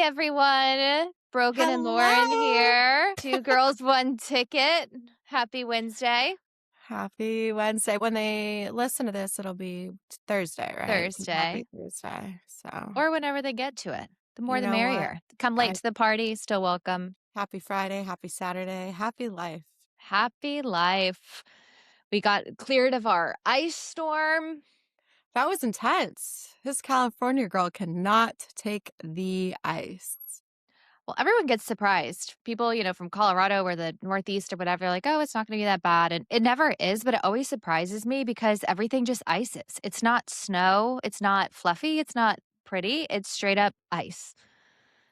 Hi, everyone. Brogan and Lauren Hello. here. Two girls, one ticket. Happy Wednesday. Happy Wednesday. When they listen to this, it'll be Thursday, right? Thursday. Happy Thursday. So, Or whenever they get to it. The more you the know what? merrier. Come late I to the party, still welcome. Happy Friday, happy Saturday, happy life. Happy life. We got cleared of our ice storm. That was intense. This California girl cannot take the ice. Well, everyone gets surprised. People, from Colorado or the Northeast or whatever, like, oh, it's not going to be that bad. And it never is, but it always surprises me because everything just ices. It's not snow. It's not fluffy. It's not pretty. It's straight up ice.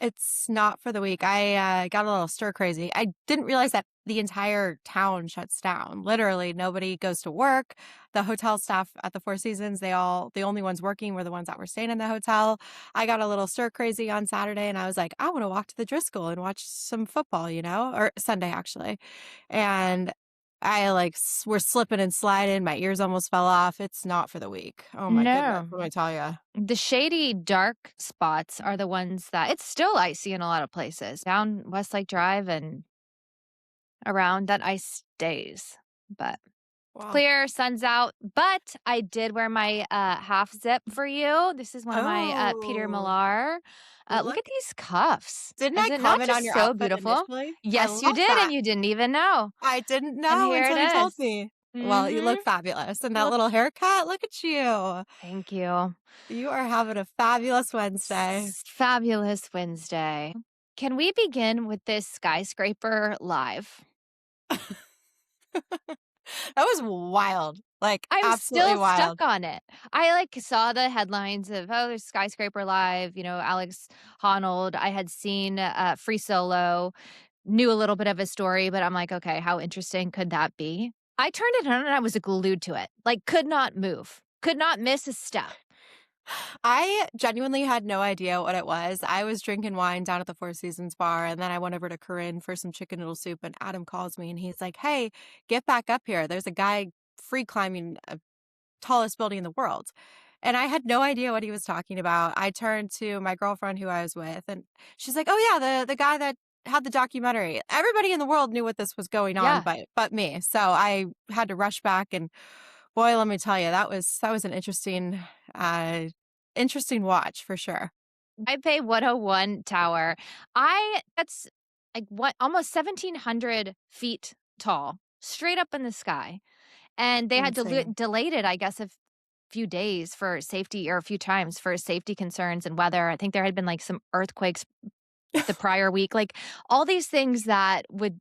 It's not for the weak. I got a little stir crazy. I didn't realize that the entire town shuts down. Literally, nobody goes to work. The hotel staff at the Four Seasons, the only ones working were the ones that were staying in the hotel. I got a little stir crazy on Saturday and I was like, I want to walk to the Driscoll and watch some football, or Sunday actually. And I were slipping and sliding. My ears almost fell off. It's not for the weak. Oh my goodness. No. What do I tell you? The shady, dark spots are the ones that it's still icy in a lot of places. Down Westlake Drive and around that ice stays. But Wow. clear, sun's out. But I did wear my half zip for you. This is one of my Peter Oh, Millar. Look look. at these cuffs. Didn't Is I it not comment on just your so outfit beautiful? initially? I Yes, you love did, that. and you didn't even know. I didn't And know here it until you told is. me. Well, you Mm-hmm. look fabulous. And that little haircut, look at you. Thank you. You are having a fabulous Wednesday. Fabulous Wednesday. Can we begin with this skyscraper live? That was wild. I'm Absolutely still wild. stuck on it. I saw the headlines of, oh, there's skyscraper live, Alex Honnold. I had seen Free Solo, knew a little bit of his story, but I'm like, okay, how interesting could that be? I turned it on and I was glued to it. Could not move, could not miss a step. I genuinely had no idea what it was. I was drinking wine down at the Four Seasons bar, and then I went over to Corinne for some chicken noodle soup, and Adam calls me, and he's like, hey, get back up here. There's a guy free climbing a tallest building in the world. And I had no idea what he was talking about. I turned to my girlfriend who I was with, and she's like, "Oh yeah, the guy that had the documentary." Everybody in the world knew what this was going on, Yeah. but me. So I had to rush back, and boy, let me tell you, that was an interesting watch for sure. Taipei 101 tower. That's like what, almost 1,700 feet tall, straight up in the sky. And they had Insane. delayed it, I guess, a few days for safety, or a few times for safety concerns and weather. I think there had been some earthquakes the prior week, all these things that would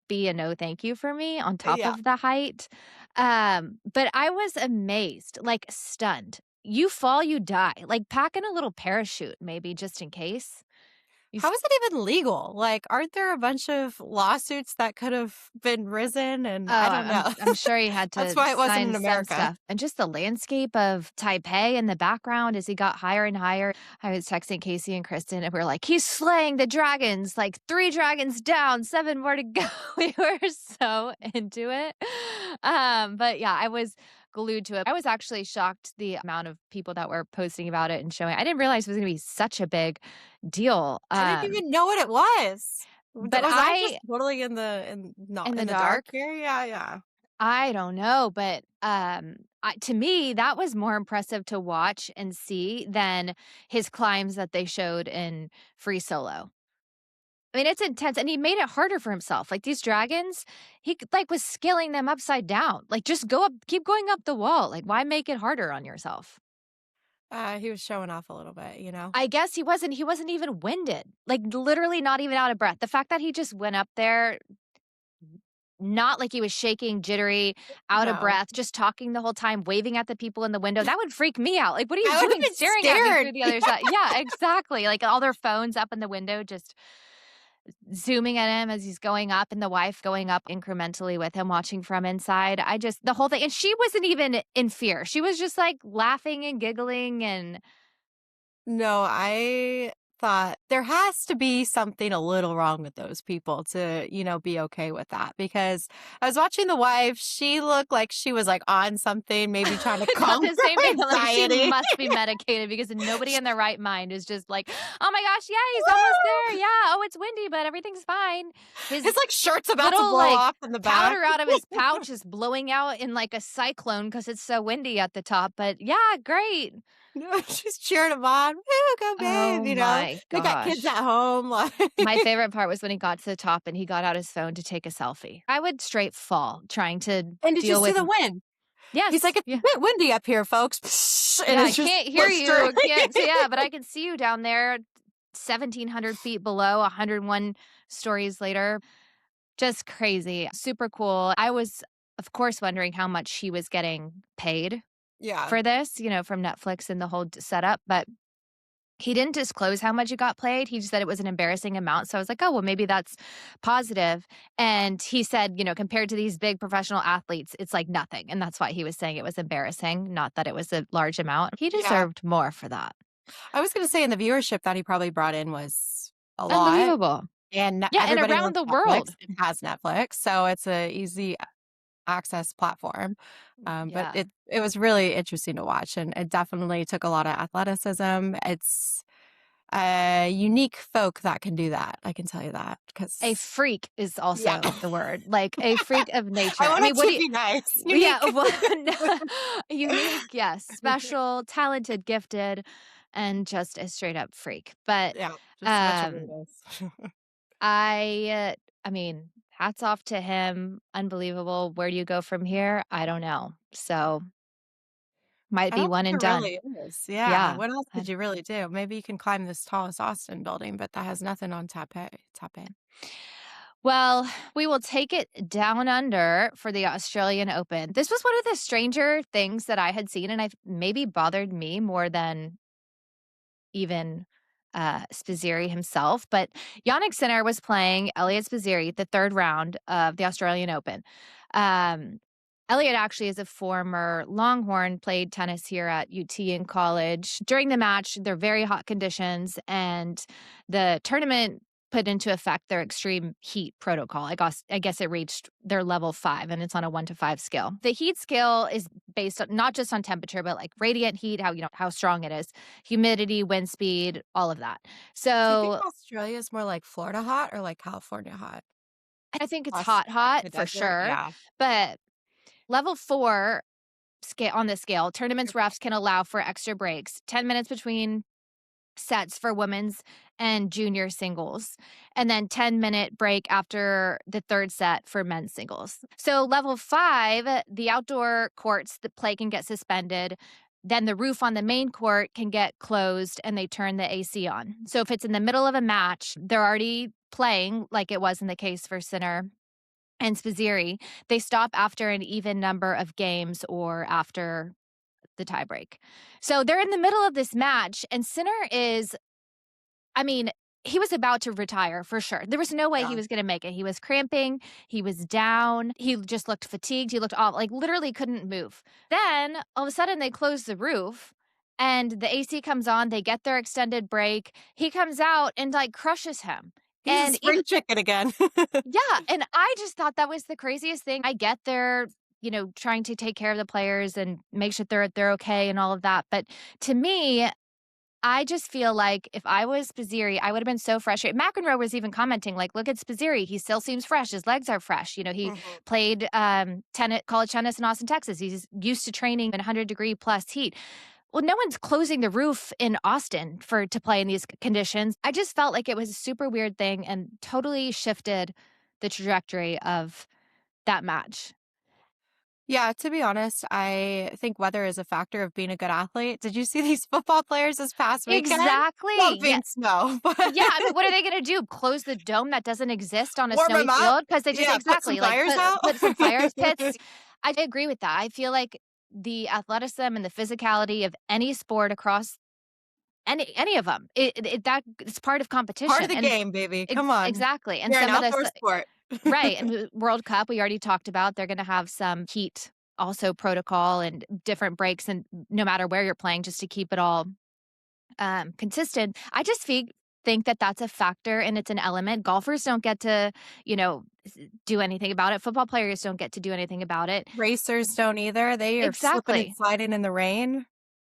be a no thank you for me on top Yeah. of the height. But I was amazed, stunned. You fall, you die. Pack in a little parachute, maybe just in case. You How is it even legal? Aren't there a bunch of lawsuits that could have been risen? And Oh, I don't know. I'm sure he had That's to why it wasn't sign in some America. stuff. And just the landscape of Taipei in the background as he got higher and higher. I was texting Casey and Kristen, and we were like, he's slaying the dragons, 3 dragons down, 7 more to go. We were so into it. But yeah, I was glued to it. I was actually shocked the amount of people that were posting about it and showing. I didn't realize it was going to be such a big deal. I didn't even know what it was. But Was I just totally not in the in the dark dark, here? Yeah, yeah. I don't know, but, to me, that was more impressive to watch and see than his climbs that they showed in Free Solo. I mean, it's intense, and he made it harder for himself. These dragons, he was scaling them upside down. Just go up, keep going up the wall. Why make it harder on yourself? He was showing off a little bit, you know? I guess he wasn't even winded. Literally not even out of breath. The fact that he just went up there, not like he was shaking, jittery, out of No. breath, just talking the whole time, waving at the people in the window. That would freak me out. What are you I would have doing been staring at me scared. through the other side? Yeah, exactly. All their phones up in the window, just zooming at him as he's going up, and the wife going up incrementally with him, watching from inside. The whole thing. And she wasn't even in fear. She was just laughing and giggling. And No, I thought there has to be something a little wrong with those people to, be okay with that. Because I was watching the wife, she looked like she was like on something, maybe trying to I thought conquer the same thing. Like, she anxiety. must be medicated because nobody in their right mind is just like, oh my gosh, yeah, he's almost there. Yeah. Oh, it's windy, but everything's fine. His His like shirt's about to little blow like off in the back. powder out of his pouch is blowing out in like a cyclone because it's so windy at the top. But yeah, great. No, she's cheering him on. Woo, go Oh babe, my They got kids gosh. at home. Like My favorite part was when he got to the top and he got out his phone to take a selfie. I would straight fall trying to And did you deal see with. the wind? He's like, Yes. "It's a Yeah. bit windy up here, folks." And Yeah. I it's just can't hear you. blistering. Can't. So yeah, but I can see you down there 1,700 feet below, 101 stories later. Just crazy. Super cool. I was, of course, wondering how much she was getting paid Yeah. for this, from Netflix and the whole setup. But he didn't disclose how much it got played. He just said it was an embarrassing amount. So I was like, oh, well, maybe that's positive. And he said, compared to these big professional athletes, it's like nothing. And that's why he was saying it was embarrassing, not that it was a large amount. He Yeah. deserved more for that. I was gonna say, and the viewership that he probably brought in was a lot. Unbelievable. And Yeah. And everybody around wants the Netflix world. and has Netflix, so it's a easy access platform. But Yeah. it was really interesting to watch, and it definitely took a lot of athleticism. It's unique folk that can do that. I can tell you that A because freak is yeah, also the word, like a freak of nature. I I wanted mean, what do to you, be nice, yeah, unique. well, unique, yes, special, talented, gifted, and just a straight up freak. But Yeah, just whichever it um, is. I mean, hats off to him. Unbelievable. Where do you go from here? I don't know. So might I be don't one think and there done. really is. Yeah. Yeah. What else Uh, could you really do? Maybe you can climb this tallest Austin building, but that has nothing on Taipei. Taipei. Well, we will take it down under for the Australian Open. This was one of the stranger things that I had seen, and I maybe bothered me more than even Spizzirri himself. But Yannick Sinner was playing Elliot Spizzirri the third round of the Australian Open. Um, Elliot actually is a former Longhorn, played tennis here at UT in college. During the match, they're very hot conditions, and the tournament put into effect their extreme heat protocol. I guess it reached their level 5, and it's on a 1 to 5 scale. The heat scale is based on not just on temperature, but like radiant heat, how strong it is, humidity, wind speed, all of that. Do you think So Australia is more like Florida hot or like California hot? I think it's Plus hot the for desert? sure. Yeah. But level 4 scale on the scale, tournaments Okay. refs can allow for extra breaks, 10 minutes between sets for women's and junior singles, and then 10-minute break after the third set for men's singles. So level 5, the outdoor courts, the play can get suspended. Then the roof on the main court can get closed and they turn the AC on. So if it's in the middle of a match, they're already playing like it was in the case for Sinner and Spizzirri. They stop after an even number of games or after the tiebreak. So they're in the middle of this match, and Sinner is, I mean, he was about to retire for sure. There was no way he Yeah. was going to make it. He was cramping. He was down. He just looked fatigued. He looked off, like literally couldn't move. Then all of a sudden they close the roof and the AC comes on. They get their extended break. He comes out and like crushes him. He's a And even, spring chicken again. yeah. And I just thought that was the craziest thing. I get they're, trying to take care of the players and make sure they're okay and all of that. But to me, I just feel like if I was Spizzirri, I would have been so frustrated. McEnroe was even commenting, like, look at Spizzirri. He still seems fresh. His legs are fresh. He Mhm. played college tennis in Austin, Texas. He's used to training in 100-degree plus heat. Well, no one's closing the roof in Austin to play in these conditions. I just felt like it was a super weird thing and totally shifted the trajectory of that match. Yeah, to be honest, I think weather is a factor of being a good athlete. Did you see these football players this past weekend? Exactly. Yeah. Loving snow. Yeah, I mean, what are they gonna do? Close the dome that doesn't exist on a Warm snowy them up? field? Because they just Yeah, put some exactly, like, fires out? put some fire pits. I agree with that. I feel like the athleticism and the physicality of any sport across any of them, it's part of Part of competition, the and game, baby. Come on. exactly, and You're an some of this outdoor sport. right, and the World Cup, we already talked about, they're gonna have some heat also protocol and different breaks, and no matter where you're playing, just to keep it all consistent. I just think that that's a factor and it's an element. Golfers don't get to, do anything about it. Football players don't get to do anything about it. Racers don't either. They are slipping and Exactly. sliding in the rain.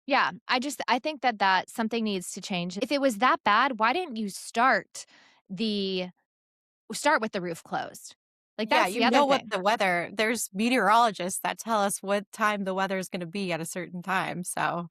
Yeah, I think that something needs to change. If it was that bad, why didn't you start with the roof closed? Like, Yeah, that's you the other know what thing. the weather there's meteorologists that tell us what time the weather is gonna be at a certain time, so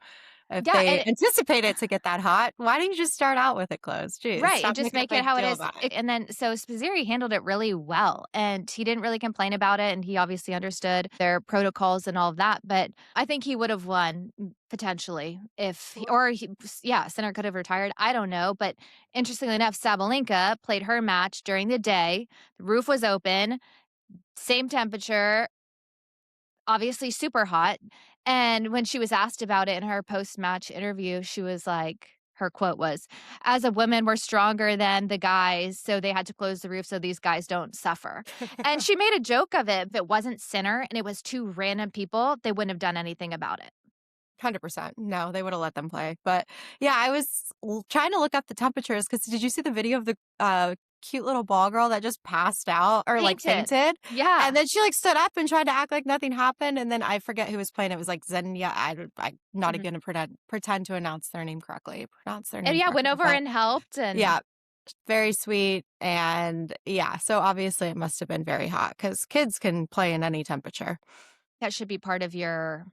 if Yeah, they and anticipate it to get that hot, why don't you just start out with it closed? Jeez, right, and stop just making a make it big how it deal is. about it. And then so Spizzirri handled it really well, and he didn't really complain about it, and he obviously understood their protocols and all of that, but I think he would have won, potentially if he or he yeah, Sinner could have retired, I don't know, but interestingly enough, Sabalenka played her match during the day, the roof was open, same temperature, obviously super hot, and when she was asked about it in her post-match interview, she was like her quote was, "As a woman, we're stronger than the guys, so they had to close the roof so these guys don't suffer." And she made a joke of it. If it wasn't Sinner and it was 2 random people, they wouldn't have done anything about it. 100%. No, they woulda let them play, but, yeah, I was trying to look up the temperatures because did you see the video of the, cute little ball girl that just passed out or, like, Fainted. fainted? And Yeah. then she, like, stood up and tried to act like nothing happened, and then I forget who was playing, it was, like, Xenia, I'm not Mhm. even gonna pretend to pronounce their And name yeah, went correctly, over but and helped and yeah, very sweet, and, yeah, so obviously it must have been very hot because kids can play in any temperature. that should be part of your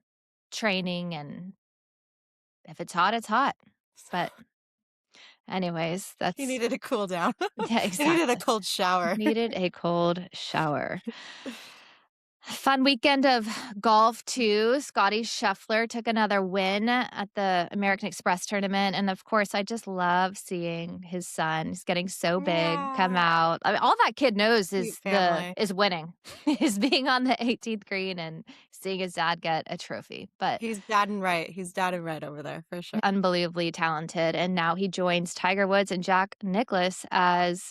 training, and if it's hot, it's hot. But anyways, He that's needed to cool down. yeah, He needed a exactly. cold shower. Needed a cold shower. Fun weekend of golf too. Scottie Scheffler took another win at the American Express tournament, and of course, I just love seeing his son. He's getting so big, come Yeah. out. I mean, all that kid knows Cute is family. winning, is being on the 18th green and seeing his dad get a trophy. But He's dad and right. He's dad and right over there for sure. unbelievably talented, and now he joins Tiger Woods and Jack Nicklaus as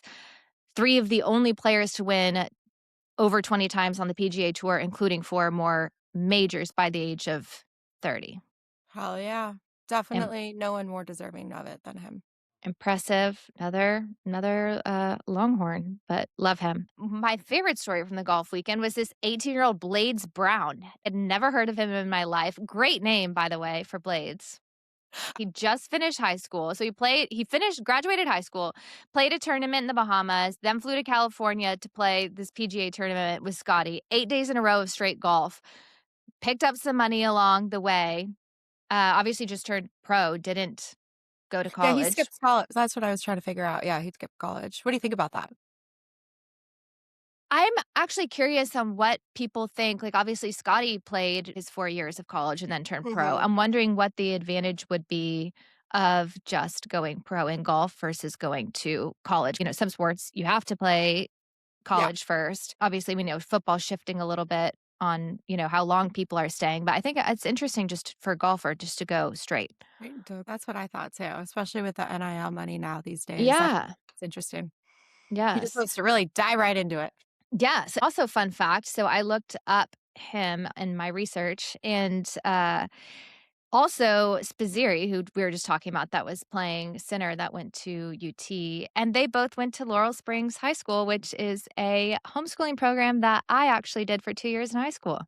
3 of the only players to win over 20 times on the PGA Tour, including 4 more majors by the age of 30. Hell yeah. Im Definitely no one more deserving of it than him. Impressive. Another Longhorn, but love him. My favorite story from the golf weekend was this 18-year-old Blades Brown. I'd never heard of him in my life. Great name, by the way, for Blades. He just finished high school. So graduated high school, played a tournament in the Bahamas, then flew to California to play this PGA tournament with Scotty. 8 days in a row of straight golf. Picked up some money along the way. Obviously just turned pro, didn't go to Yeah, he college. skipped college. That's what I was trying to figure out. Yeah, he skipped college. What do you think about that? I'm actually curious on what people think. Like, obviously, Scotty played his 4 years of college and then turned pro. Mhm. I'm wondering what the advantage would be of just going pro in golf versus going to college. Some sports you have to play Yeah. college first. Obviously, we know football's shifting a little bit on, how long people are staying, but I think it's interesting just for a golfer just to go straight. Right, that's what I thought too, especially with the NIL money now these days. That's Yeah. interesting. He just Yes. wants to really dive right into it. Yes. Also, fun fact. So I looked up him in my research, and also Spizzirri, who we were just talking about, that was playing center, that went to UT, and they both went to Laurel Springs High School, which is a homeschooling program that I actually did for 2 years in high school.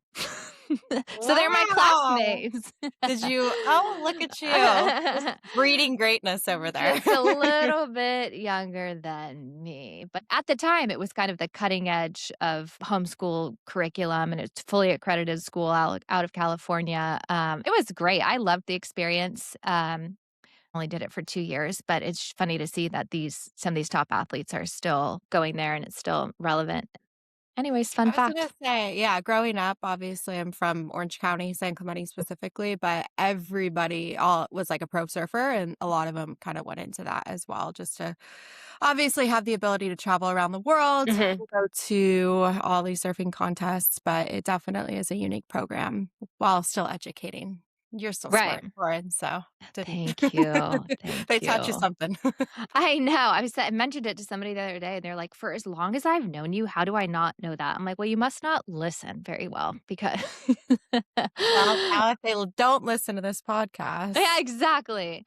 So they're my Wow. classmates. Did you oh, look at you. Just breeding greatness over there. Just a little bit younger than me. But at the time, it was kind of the cutting edge of homeschool curriculum, and it's fully accredited school out of California. It was great. I loved the experience. Only did it for 2 years, but it's funny to see that some of these top athletes are still going there and it's still relevant. Anyways, fun I was gonna fact. say, yeah, growing up, obviously, I'm from Orange County, San Clemente specifically, but everybody all was like a pro surfer, and a lot of them kind of went into that as well, just to obviously have the ability to travel around the world, Mhm. go to all these surfing contests, but it definitely is a unique program while still educating. You're still Right. smart, Lauren, so didn't Thank you. they Thank taught you you. something. I know. I mentioned it to somebody the other day, and they're like, "For as long as I've known you, how do I not know that?" I'm like, "Well, you must not listen very well because" Well, now if they don't listen to this Yeah, podcast exactly.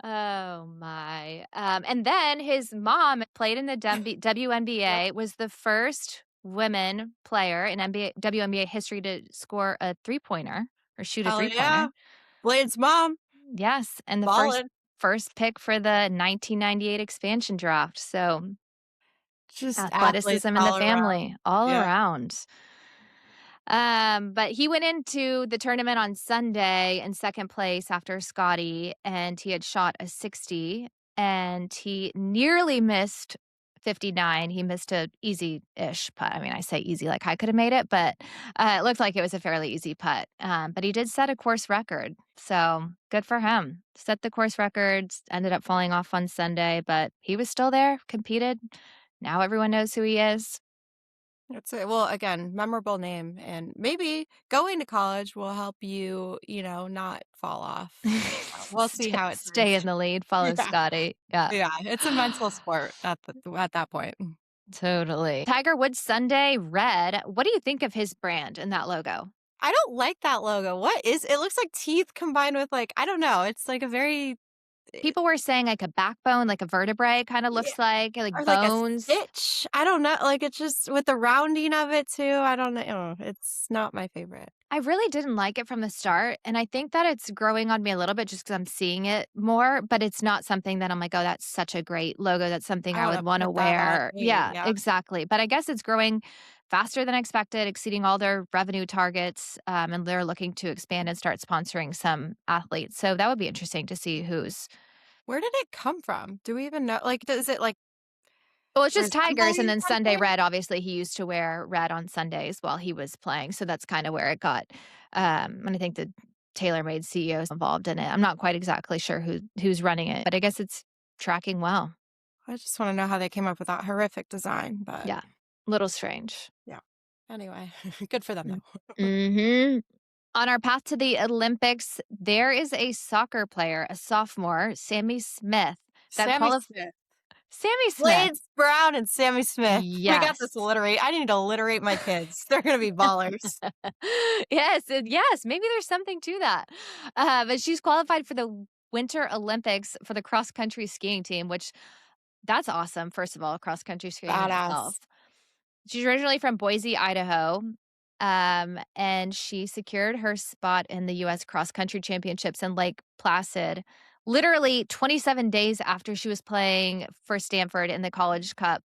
Oh my. And then his mom played in the WNBA, was the first women player in WNBA history to score a three-pointer or shoot a Hell three-pointer. yeah. Blade's mom, Yes, and the first ballin'. first pick for the 1998 expansion draft. So, Just athletes athleticism in the all around. family all Yeah. around. But he went into the tournament on Sunday in second place after Scotty, and he had shot a 60, and he nearly missed 59. He missed a easy-ish putt. I mean, I say easy like I could have made it, but it looked like it was a fairly easy putt. But he did set a course record, so good for him. Set the course records, ended up falling off on Sunday, but he was still there, competed. Now everyone knows who he is. That's it. Well, again, memorable name, and maybe going to college will help you, not fall off. We'll see how it Stay turns. in the lead, follow Yeah. Scotty. Yeah, Yeah, it's a mental sport at that point. totally. Tiger Woods Sunday red. What do you think of his brand and that logo? I don't like that logo. What is it? Looks like teeth combined with I don't know. It's like a very eh, People were saying like a backbone, like a vertebrae kind of yeah, looks like or like a bones. stitch. I don't know. Like it's just with the rounding of it too. I don't know. It's not my favorite. I really didn't like it from the start, and I think that it's growing on me a little bit just because 'cause I'm seeing it more, but it's not something that I'm like, "Oh, that's such a great logo. That's something I I want would to wanna put that on wear." me. Yeah, Yeah. exactly, but I guess it's growing faster than expected, exceeding all their revenue targets, and they're looking to expand and start sponsoring some athletes, so that would be interesting to see who's. Where did it come from? Do we even know? Like, does it Well, it's just Tigers, and resemble then Sunday something? red, obviously, he used to wear red on Sundays while he was playing, so that's kinda where it got, and I think the TaylorMade CEO is involved in it. I'm not quite exactly sure who's running it, but I guess it's tracking well. I just want to know how they came up with that horrific design, but Yeah, little strange. yeah. Anyway, good for them Mm. though. Mhm. On our path to the Olympics, there is a soccer player, a sophomore, Sammy Smith, that Sammy qualif Smith. Sammy Smith. Blades Brown and Sammy Smith. We got this Yes. alliterate. I need to alliterate my kids. They're gonna be ballers. Yes, maybe there's something to that. But she's qualified for the Winter Olympics for the cross country skiing team, which that's awesome. First of all, cross country skiing in itself. Badass. She's originally from Boise, Idaho. And she secured her spot in the US Cross Country Championships in Lake Placid literally 27 days after she was playing for Stanford in the College Cup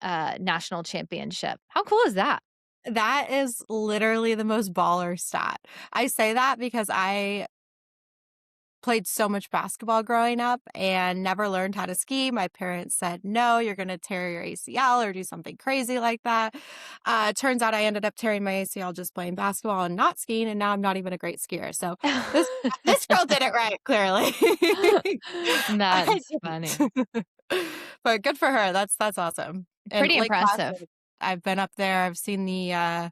national championship. How cool is that? That is literally the most baller stat. I say that because I played so much basketball growing up and never learned how to ski. My parents said, no, you're going to tear your ACL or do something crazy like that. Turns out I ended up tearing my ACL just playing basketball and not skiing. And now I'm not even a great skier. So this, this girl did it right, clearly. I That's funny. didn't. But good for her. That's awesome. And Pretty Lake impressive. Placid, I've been up there. I've seen the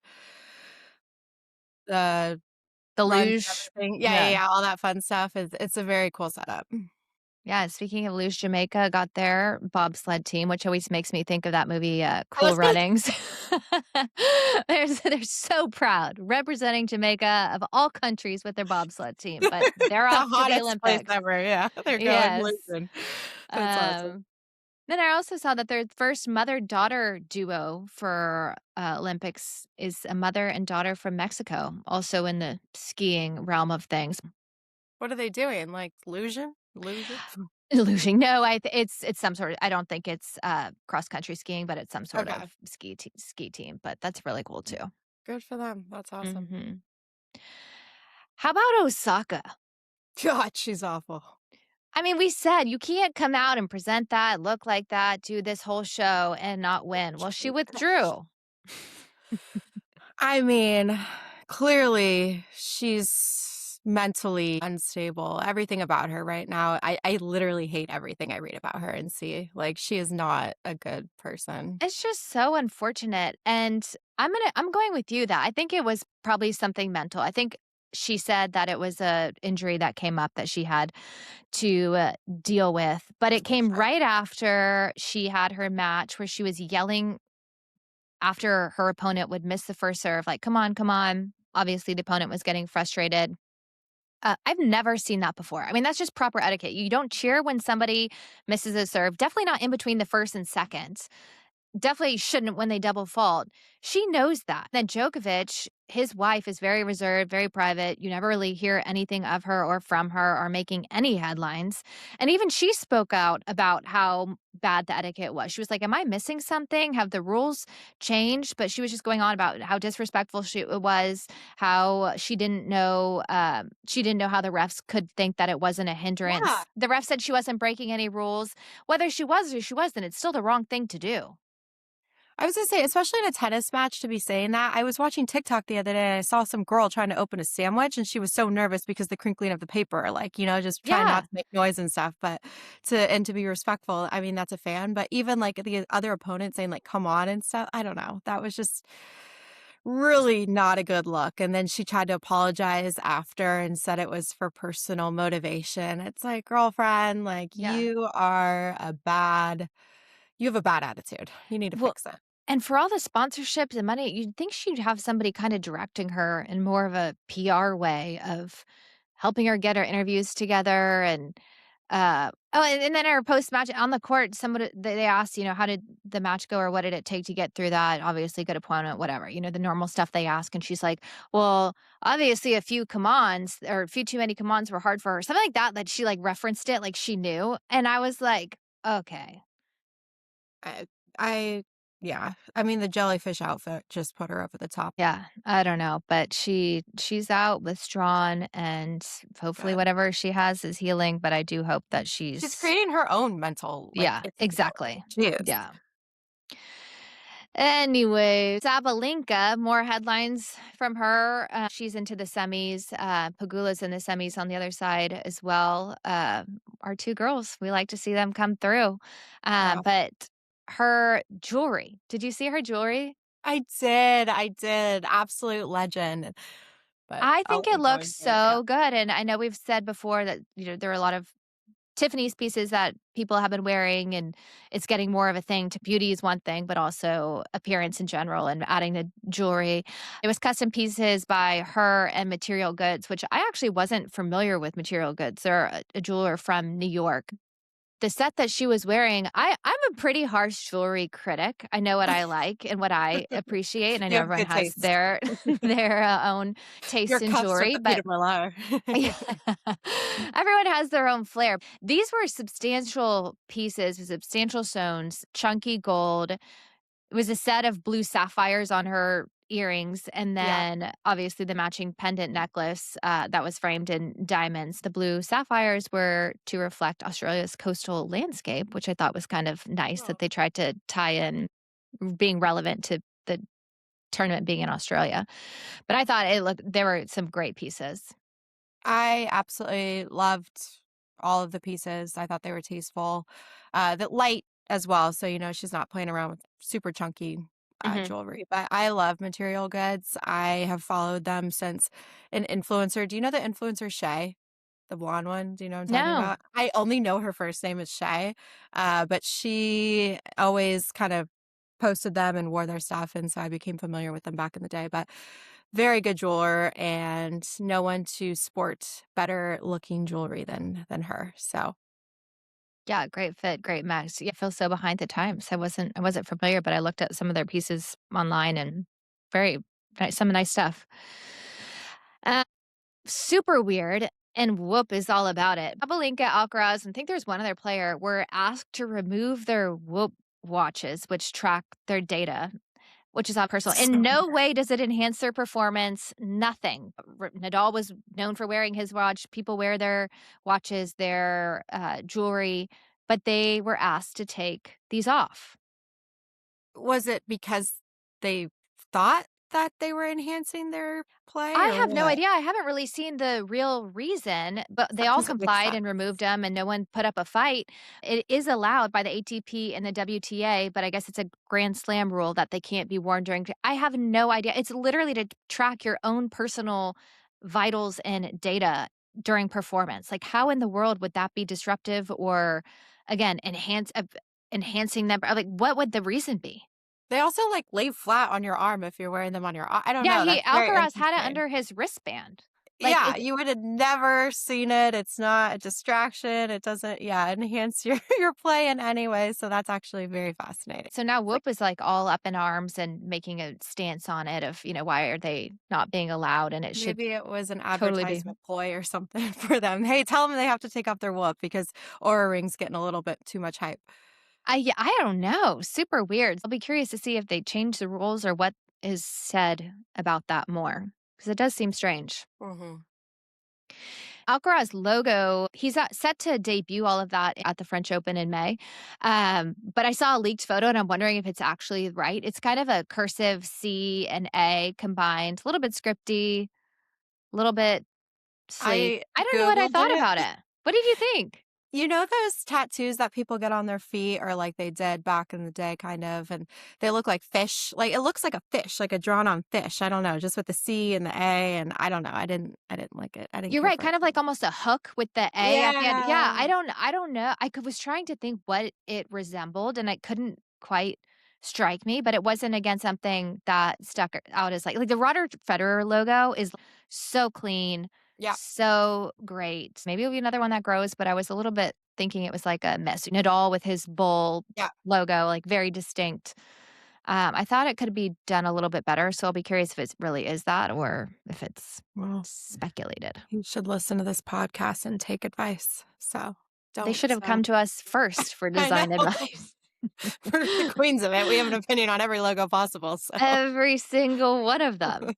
The runs and luge. everything. Yeah, yeah, Yeah. yeah, all that fun stuff. It's a very cool setup. Yeah, speaking of luge, Jamaica got their bobsled team, which always makes me think of that movie, I was Cool gonna Runnings. They're so proud representing Jamaica of all countries with their bobsled team, but they're the off to the hottest place Olympics. ever, yeah. They're going Yes. losing. That's awesome. Um, then I also saw that their first mother-daughter duo for, Olympics is a mother and daughter from Mexico, also in the skiing realm of things. What are they doing? Like losing? Losing? Luge no, it's some sort of I don't think it's, cross country skiing, but it's some sort Okay. of ski team, but that's really cool too. Good for them. That's awesome. Mhm. How about Osaka? God, she's awful. I mean, we said you can't come out and present that, look like that, do this whole show and not win. Well, she withdrew. I mean, clearly she's mentally unstable. Everything about her right now. I literally hate everything I read about her and see. Like she is not a good person. It's just so unfortunate, and I'm going with you that I think it was probably something mental. I think she said that it was a injury that came up that she had to, deal with, but it came Okay. right after she had her match where she was yelling after her opponent would miss the first serve, like, "Come on, come on." Obviously, the opponent was getting frustrated. I've never seen that before. I mean, that's just proper etiquette. You don't cheer when somebody misses a serve, definitely not in between the first and second. Definitely shouldn't when they double fault. She knows that. Then Djokovic, his wife is very reserved, very private. You never really hear anything of her or from her or making any headlines. And even she spoke out about how bad the etiquette was. She was like, "Am I missing something? Have the rules changed?" But she was just going on about how disrespectful it was, how she didn't know how the refs could think that it wasn't a Yeah. hindrance. The ref said she wasn't breaking any rules. Whether she was or she wasn't, it's still the wrong thing to do. I was gonna say, especially in a tennis match to be saying that. I was watching TikTok the other day. I saw some girl trying to open a sandwich and she was so nervous because the crinkling of the paper, like, just trying not Yeah. to make noise and stuff. But to be respectful, I mean, that's a fan. But even like the other opponent saying, like, come on and stuff, I don't know. That was just really not a good look. And then she tried to apologize after and said it was for personal motivation. It's like, girlfriend, like Yeah. you have a bad attitude. You need to Well, fix it. and for all the sponsorships and money, you'd think she'd have somebody kind of directing her in more of a PR way of helping her get her interviews together and then her post-match on the court, somebody they asked, how did the match go or what did it take to get through that? Obviously, good opponent, whatever, the normal stuff they ask. And she's like, well, obviously a few come-ons or a few too many come-ons were hard for her. Something like that she like referenced it like she knew. And I was like, okay. I I yeah. I mean, the jellyfish outfit just put her over the top. Yeah, I don't know, but she's out withdrawn and hopefully Good. whatever she has is healing, but I do hope that She's she's creating her own mental, like, yeah, instability. exactly. She is. Yeah. Anyway, Sabalenka, more headlines from her. She's into the semis. Pagula's in the semis on the other side as well. Our two girls, we like to see them come through. Wow. But her jewelry, did you see her jewelry? I did. Absolute legend. But I I'll think let it you go looks into it, yeah. so good, and I know we've said before that, there are a lot of Tiffany's pieces that people have been wearing, and it's getting more of a thing to beauty is one thing, but also appearance in general and adding the jewelry. It was custom pieces by her and Material Goods, which I actually wasn't familiar with Material Goods. They're a jeweler from New York. The set that she was wearing, I'm a pretty harsh jewelry critic. I know what I like and what I appreciate, and I You know have everyone good has taste. their own Your taste in cuffs with jewelry, the but Peter Millar. yeah. Everyone has their own flair. These were substantial pieces, substantial stones, chunky gold. It was a set of blue sapphires on her earrings, and Yeah. then obviously the matching pendant necklace that was framed in diamonds. The blue sapphires were to reflect Australia's coastal landscape, which I thought was kind of nice that Oh. they tried to tie in being relevant to the tournament being in Australia. But I thought there were some great pieces. I absolutely loved all of the pieces. I thought they were tasteful. The light as well, so, she's not playing around with super chunky, Mhm. jewelry, but I love Material Goods. I have followed them since an influencer. Do you know the influencer Shay? The blonde one? Do you know what I'm talking No. about? I only know her first name is Shay, but she always kind of posted them and wore their stuff, and so I became familiar with them back in the day, but very good jeweler and no one to sport better looking jewelry than her, so Yeah, great fit, great match. Yeah, I feel so behind the times. I wasn't familiar, but I looked at some of their pieces online and very some nice stuff. Uh, Super weird, and Whoop is all about it. Sabalenka, Alcaraz, and I think there's one other player were asked to remove their Whoop watches, which track their data, which is not personal. In so no way does it enhance their performance, nothing. Nadal was known for wearing his watch. People wear their watches, their jewelry, but they were asked to take these off. was it because they thought that they were enhancing their play I or have no what? idea. I haven't really seen the real reason, but they That all doesn't make complied and sense. removed them, and no one put up a fight. It is allowed by the ATP and the WTA, but I guess it's a Grand Slam rule that they can't be worn during. I have no idea. It's literally to track your own personal vitals and data during performance. Like, how in the world would that be disruptive or, again, enhancing them? Like, what would the reason be? They also, like, lay flat on your arm if you're wearing them on your ar I don't Yeah, know, that's very Alcaraz had it interesting. under his wristband. Like, Yeah, it you would have never seen it. It's not a distraction. It doesn't, yeah, enhance your your play in any way. So that's actually very fascinating. so now It's like Whoop is, like, all up in arms and making a stance on it of, why are they not being allowed, and it should maybe it was an totally be. advertisement ploy or something for them. Hey, tell them they have to take off their whoop because Aura Ring's getting a little bit too much hype. Yeah, I don't know, super weird. I'll be curious to see if they change the rules or what is said about that more, because it does seem strange. Hmm. Alcaraz logo, he's set to debut all of that at the French Open in May. But I saw a leaked photo and I'm wondering if it's actually right. It's kind of a cursive C and A combined, a little bit scripty, a little bit sleek. I I don't know what I Googled thought about it. it. What did you think? You know those tattoos that people get on their feet or like they did back in the day kind of, and they look like fish? Like it looks like a fish, like a drawn on fish. I don't know, just with the C and the A, and I don't know. I didn't like it. I didn't You're care right, for it. kind of like almost a hook with the A at the end. Yeah, Yeah. I don't know. Was trying to think what it resembled and I couldn't quite strike me, but it wasn't again something that stuck out as like the Roger Federer logo is so clean, Yeah. so great. Maybe it'll be another one that grows, but I was a little bit thinking it was like a miss. Nadal with his bull Yeah. logo, like very distinct. I thought it could be done a little bit better, so I'll be curious if it really is that or if it's Well, speculated. you should listen to this podcast and take advice. So They don't. should have come to us first for I know. design advice. We're the queens of it. We have an opinion on every logo possible. So. Every single one of them.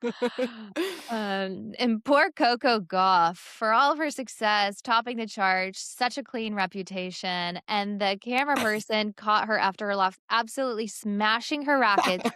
And poor Coco Gauff, for all of her success, topping the charts, such a clean reputation, and the camera person caught her after her loss, absolutely smashing her rackets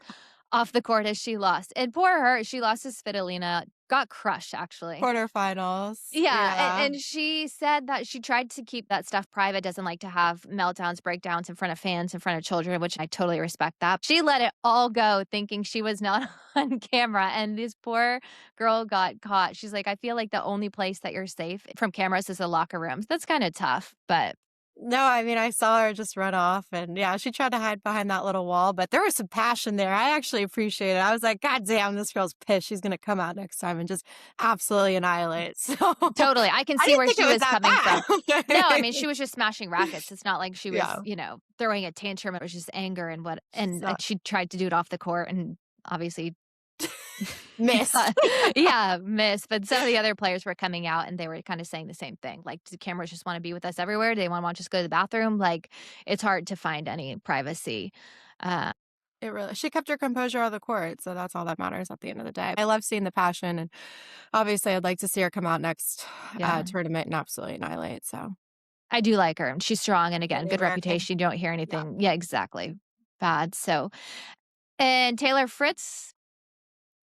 off the court as she lost. And poor her, she lost to Svitolina, got crushed actually. Quarterfinals. Yeah, Yeah. and she said that she tried to keep that stuff private, doesn't like to have meltdowns, breakdowns in front of fans, in front of children, which I totally respect that. She let it all go thinking she was not on camera, and this poor girl got caught. She's like, "I feel like the only place that you're safe from cameras is the locker rooms." That's kinda tough, but No, I mean, I saw her just run off and yeah, she tried to hide behind that little wall, but there was some passion there. I actually appreciate it. I was like, God damn, this girl's pissed. She's going to come out next time and just absolutely annihilate. So totally, I can I see didn't where think she it was was that coming from. No, I bad. mean, she was just smashing rackets. It's not like she was, Yeah. throwing a tantrum. It was just anger and what and, So, she tried to do it off the court and obviously missed. yeah, miss. But some of the other players were coming out and they were kind of saying the same thing. Like, do cameras just want to be with us everywhere? Do they want to just go to the bathroom? Like, it's hard to find any privacy. Uh, It really, she kept her composure on the court. So that's all that matters at the end of the day. I love seeing the passion. And obviously, I'd like to see her come out next yeah, tournament and absolutely annihilate. So, I do like her. She's strong. And for again, the good American. reputation. You don't hear Yeah. anything. Yeah, exactly. Bad. So, and Taylor Fritz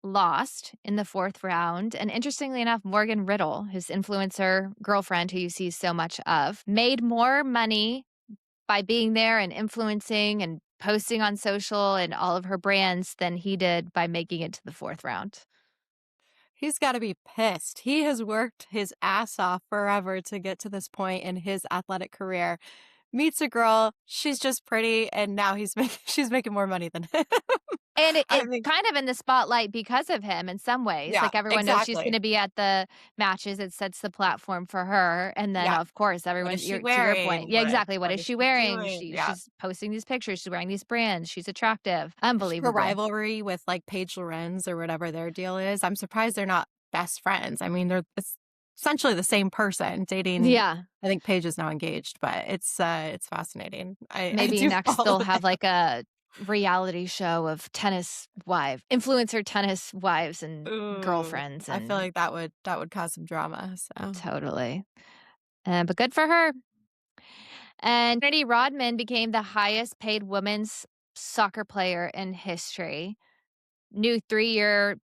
lost in the fourth round. And interestingly enough, Morgan Riddle, his influencer girlfriend who you see so much of, made more money by being there and influencing and posting on social and all of her brands than he did by making it to the fourth round. He's got to be pissed. He has worked his ass off forever to get to this point in his athletic career. Meets a girl, she's just pretty, and now she's making more money than him. And I it's mean, kind of in the spotlight because of him in some ways. yeah, Like everyone knows she's going exactly. to be at the matches. It sets the platform for her. And then, Yeah. of course, What everyone, is she to your point. wearing? Yeah, exactly. What What is is she she wearing? doing? Yeah. She's posting these pictures. She's wearing these brands. She's attractive. Her Unbelievable. rivalry with like Paige Lorenz or whatever their deal is. I'm surprised they're not best friends. I mean, it's essentially the same person dating. Yeah. I think Paige is now engaged, but it's fascinating. I Maybe do next follow they'll have like a reality show of influencer tennis wives and Ooh, girlfriends I feel and like that would cause some drama, so totally. But good for her. And Trinity Rodman became the highest paid women's soccer player in history. New 3-year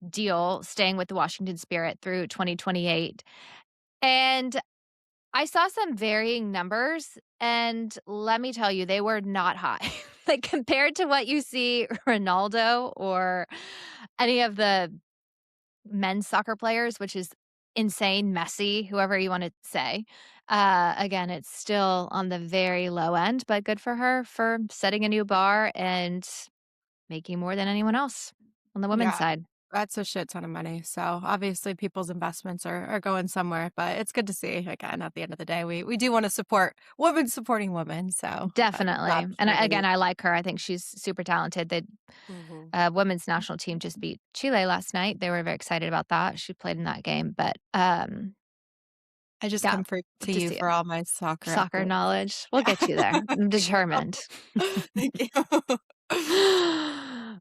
deal staying with the Washington Spirit through 2028. And I saw some varying numbers, and let me tell you, they were not high. Like, compared to what you see Ronaldo or any of the men's soccer players, which is insane, Messi, whoever you wanna say. Again, it's still on the very low end, but good for her for setting a new bar and making more than anyone else on the women's yeah. side. That's a shit ton of money. So obviously people's investments are going somewhere, but it's good to see. Again, at the end of the day, we do want to support women supporting women. So I'm Definitely. glad And for her. again, I like her. I think she's super talented. The Mhm. women's national team just beat Chile last night. They were very excited about that. She played in that game, but I just yeah, come love to to you see it. for all my soccer Soccer accolades. knowledge. We'll Yeah. get you there. I'm Thank you. determined. Thank you.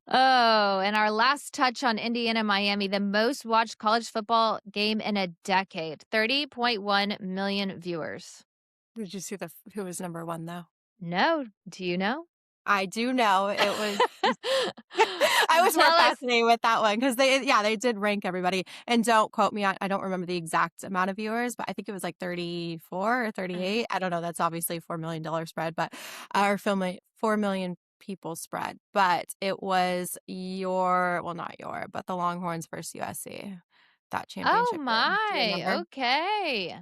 Oh, and our last touch on Indiana, Miami, the most watched college football game in a decade, 30.1 million viewers. Did you see who was number one though? No, do you know? I do know it was. I was more Tell us. fascinated with that one because they did rank everybody. And don't quote me on, I don't remember the exact amount of viewers, but I think it was like 34 or 38. I don't know. That's obviously $4 million spread, but our film 4 million people spread. But it was not your, but the Longhorns versus USC, that Oh championship game. Do you my, remember? okay.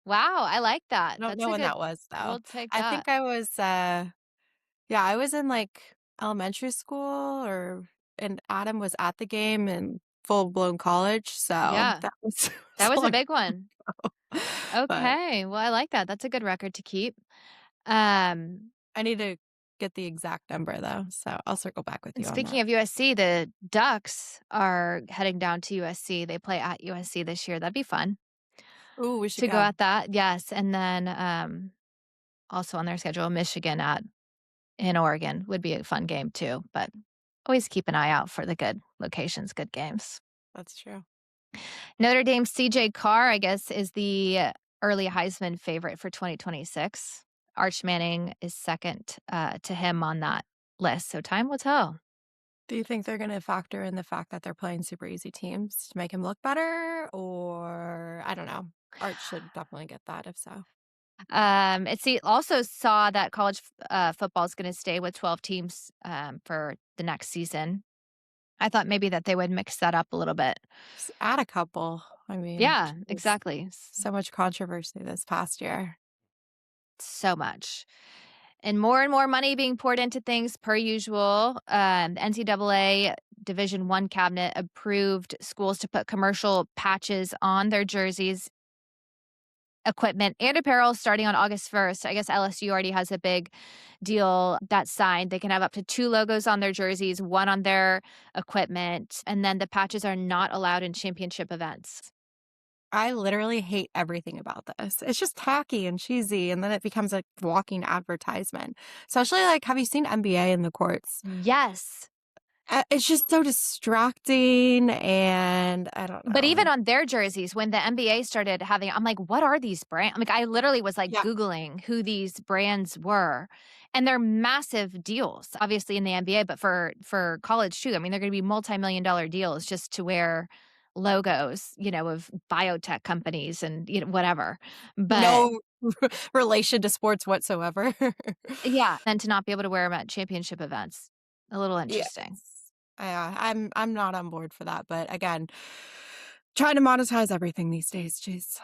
Wow, I like that. I don't That's know a when good that was though. we'll take I that. think I was yeah, I was in like elementary school and Adam was at the game in full blown college. So Yeah, that was, that was a was a long big time one. ago. But Okay, well, I like that. That's a good record to keep. Um, I need to get the exact number though. So I'll circle back with and you on speaking that. of USC, the Ducks are heading down to USC. They play at USC this year. That'd be fun Ooh, we should to go go. at that. Yes, and then also on their schedule, Michigan at in Oregon would be a fun game too. But always keep an eye out for the good locations, good games. That's true. Notre Dame's CJ Carr, I guess, is the early Heisman favorite for 2026. Arch Manning is second to him on that list. So time will tell. Do you think they're going to factor in the fact that they're playing super easy teams to make him look better? Or I don't know. Art should definitely get that if so. Also saw that college football is going to stay with 12 teams for the next season. I thought maybe that they would mix that up a little bit. Just add a couple. I mean, Yeah, geez, exactly. so much controversy this past year. So much. And more money being poured into things per usual. The NCAA Division One cabinet approved schools to put commercial patches on their jerseys, equipment, and apparel starting on August 1st. I guess LSU already has a big deal that's signed. They can have up to 2 logos on their jerseys, 1 on their equipment, and then the patches are not allowed in championship events. I literally hate everything about this. It's just tacky and cheesy, and then it becomes a walking advertisement. Especially like, have you seen NBA in the courts? Yes. It's just so distracting, and I don't But know. even on their jerseys, when the NBA started having I'm like, "What are these brands?" Like, I literally was, like, Yeah, Googling who these brands were, and they're massive deals, obviously, in the NBA, but for college too. I mean, they're gonna be multi-million-dollar deals just to wear logos, of biotech companies and, whatever. But no relation to sports whatsoever. yeah, and to not be able to wear them at championship events. A little Yes. interesting. Yeah, I'm not on board for that, but again, trying to monetize everything these days, jeez.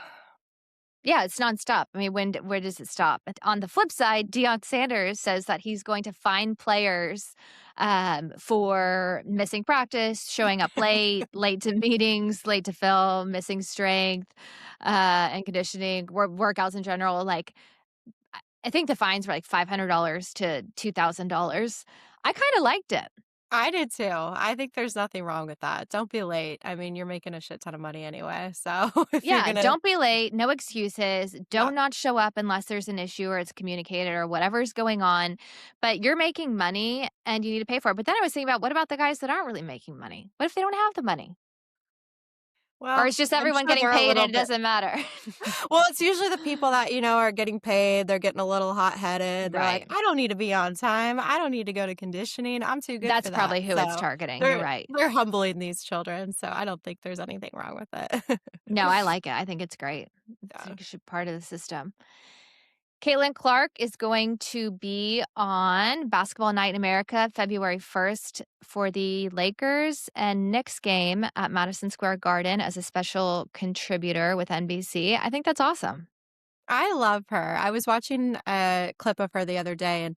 Yeah, it's nonstop. I mean, where does it stop? But on the flip side, Deion Sanders says that he's going to fine players for missing practice, showing up late to meetings, late to film, missing strength and conditioning, workouts in general. Like, I think the fines were like $500 to $2,000. I kind of liked it. I did too. I think there's nothing wrong with that. Don't be late. I mean, you're making a shit ton of money anyway. So if you're Yeah, gonna, don't be late, no excuses. yeah, Don't not show up unless there's an issue or it's communicated or whatever's going on. But you're making money and you need to pay for it. But then I was thinking about what about the guys that aren't really making money? What if they don't have the money? Or well, it's just I'm everyone sure getting they're a paid little and it bit. doesn't matter. Well, it's usually the people that, are getting paid. They're getting a little hot headed. They're like, Right. I don't need to be on time. I don't need to go to conditioning. I'm too good That's for that. probably who it's So targeting. You're they're right. they're humbling these children. So I don't think there's anything wrong with it. No, I like it. I think it's great. I Yeah. think it should be part of the system. Caitlin Clark is going to be on Basketball Night in America February 1st for the Lakers and Knicks game at Madison Square Garden as a special contributor with NBC. I think that's awesome. I love her. I was watching a clip of her the other day, and